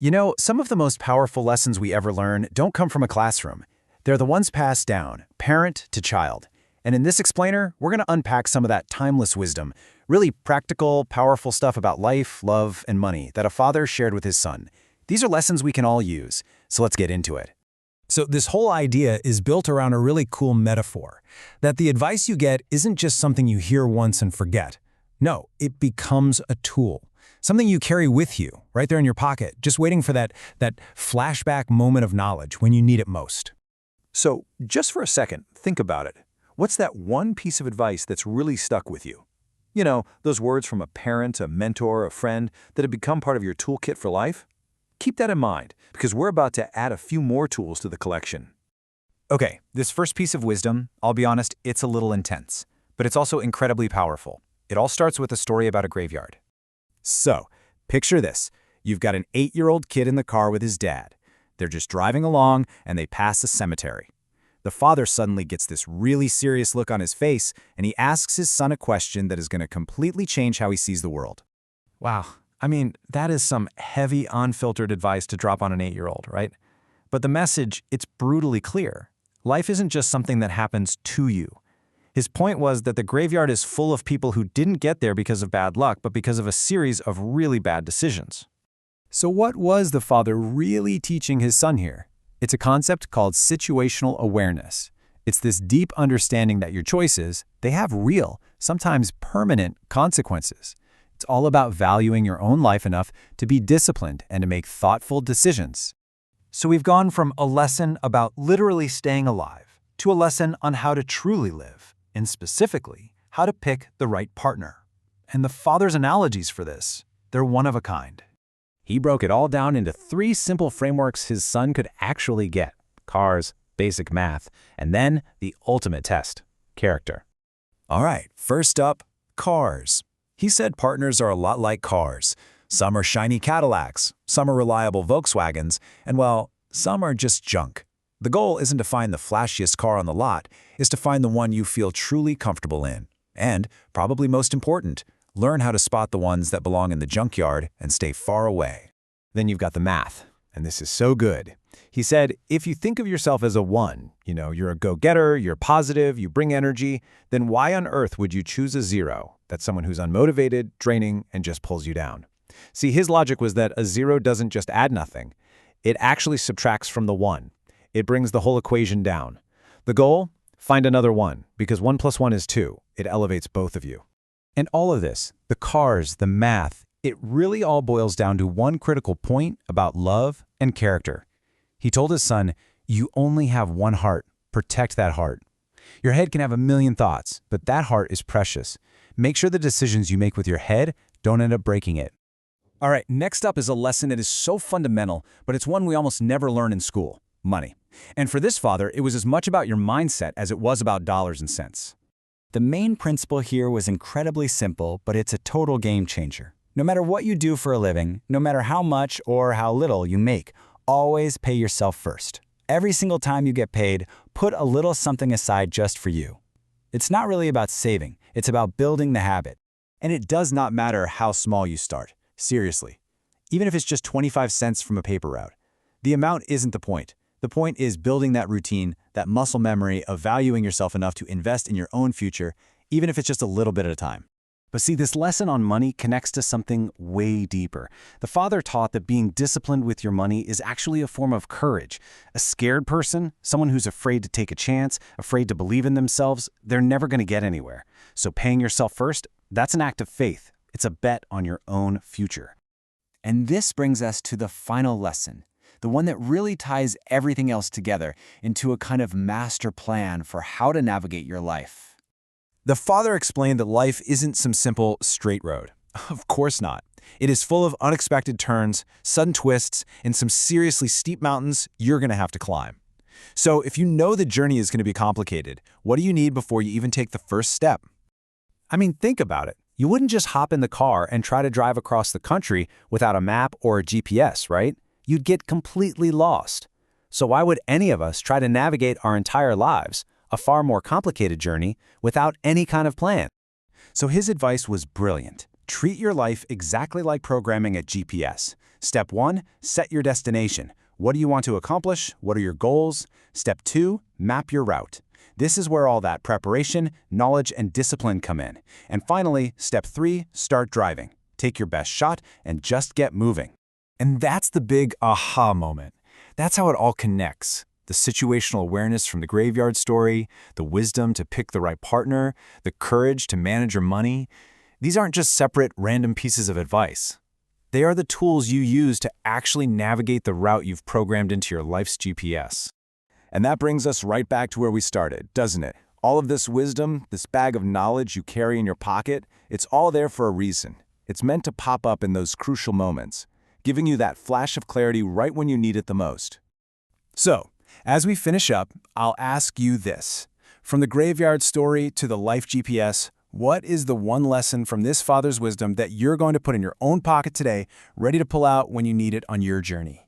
You know, some of the most powerful lessons we ever learn don't come from a classroom. They're the ones passed down, parent to child. And in this explainer, we're going to unpack some of that timeless wisdom, really practical, powerful stuff about life, love, and money that a father shared with his son. These are lessons we can all use, so let's get into it. So this whole idea is built around a really cool metaphor, that the advice you get isn't just something you hear once and forget. No, it becomes a tool, something you carry with you, right there in your pocket, just waiting for that flashback moment of knowledge when you need it most. So, just for a second, think about it. What's that one piece of advice that's really stuck with you? You know, those words from a parent, a mentor, a friend that have become part of your toolkit for life? Keep that in mind, because we're about to add a few more tools to the collection. Okay, this first piece of wisdom, I'll be honest, it's a little intense, but it's also incredibly powerful. It all starts with a story about a graveyard. So, picture this. You've got an 8-year-old kid in the car with his dad. They're just driving along, and they pass a cemetery. The father suddenly gets this really serious look on his face, and he asks his son a question that is going to completely change how he sees the world. Wow. I mean, that is some heavy, unfiltered advice to drop on an 8-year-old, right? But the message, it's brutally clear. Life isn't just something that happens to you. His point was that the graveyard is full of people who didn't get there because of bad luck, but because of a series of really bad decisions. So what was the father really teaching his son here? It's a concept called situational awareness. It's this deep understanding that your choices, they have real, sometimes permanent consequences. It's all about valuing your own life enough to be disciplined and to make thoughtful decisions. So we've gone from a lesson about literally staying alive to a lesson on how to truly live, and specifically, how to pick the right partner. And the father's analogies for this, they're one of a kind. He broke it all down into 3 simple frameworks his son could actually get: cars, basic math, and then the ultimate test: character. All right, first up, cars. He said partners are a lot like cars. Some are shiny Cadillacs, some are reliable Volkswagens, and well, some are just junk. The goal isn't to find the flashiest car on the lot, it's to find the one you feel truly comfortable in. And, probably most important, learn how to spot the ones that belong in the junkyard and stay far away. Then you've got the math, and this is so good. He said, if you think of yourself as a 1, you're a go-getter, you're positive, you bring energy, then why on earth would you choose a 0? That's someone who's unmotivated, draining, and just pulls you down. See, his logic was that a 0 doesn't just add nothing. It actually subtracts from the 1. It brings the whole equation down. The goal? Find another 1, because 1 plus 1 is 2. It elevates both of you. And all of this, the cars, the math, it really all boils down to one critical point about love and character. He told his son, you only have one heart. Protect that heart. Your head can have a million thoughts, but that heart is precious. Make sure the decisions you make with your head don't end up breaking it. All right, next up is a lesson that is so fundamental, but it's one we almost never learn in school: money. And for this father, it was as much about your mindset as it was about dollars and cents. The main principle here was incredibly simple, but it's a total game changer. No matter what you do for a living, no matter how much or how little you make, always pay yourself first. Every single time you get paid, put a little something aside just for you. It's not really about saving, it's about building the habit. And it does not matter how small you start. Seriously. Even if it's just 25 cents from a paper route. The amount isn't the point. The point is building that routine, that muscle memory of valuing yourself enough to invest in your own future, even if it's just a little bit at a time. But see, this lesson on money connects to something way deeper. The father taught that being disciplined with your money is actually a form of courage. A scared person, someone who's afraid to take a chance, afraid to believe in themselves, they're never going to get anywhere. So paying yourself first, that's an act of faith. It's a bet on your own future. And this brings us to the final lesson, the one that really ties everything else together into a kind of master plan for how to navigate your life. The father explained that life isn't some simple, straight road. Of course not. It is full of unexpected turns, sudden twists, and some seriously steep mountains you're going to have to climb. So if you know the journey is going to be complicated, what do you need before you even take the first step? I mean, think about it. You wouldn't just hop in the car and try to drive across the country without a map or a GPS, right? You'd get completely lost. So why would any of us try to navigate our entire lives, a far more complicated journey, without any kind of plan? So his advice was brilliant. Treat your life exactly like programming at GPS. Step 1, set your destination. What do you want to accomplish? What are your goals? Step 2, map your route. This is where all that preparation, knowledge, and discipline come in. And finally, step 3, start driving. Take your best shot and just get moving. And that's the big aha moment. That's how it all connects. The situational awareness from the graveyard story, the wisdom to pick the right partner, the courage to manage your money. These aren't just separate, random pieces of advice. They are the tools you use to actually navigate the route you've programmed into your life's GPS. And that brings us right back to where we started, doesn't it? All of this wisdom, this bag of knowledge you carry in your pocket, it's all there for a reason. It's meant to pop up in those crucial moments, giving you that flash of clarity right when you need it the most. So, as we finish up, I'll ask you this. From the graveyard story to the life GPS, what is the one lesson from this father's wisdom that you're going to put in your own pocket today, ready to pull out when you need it on your journey?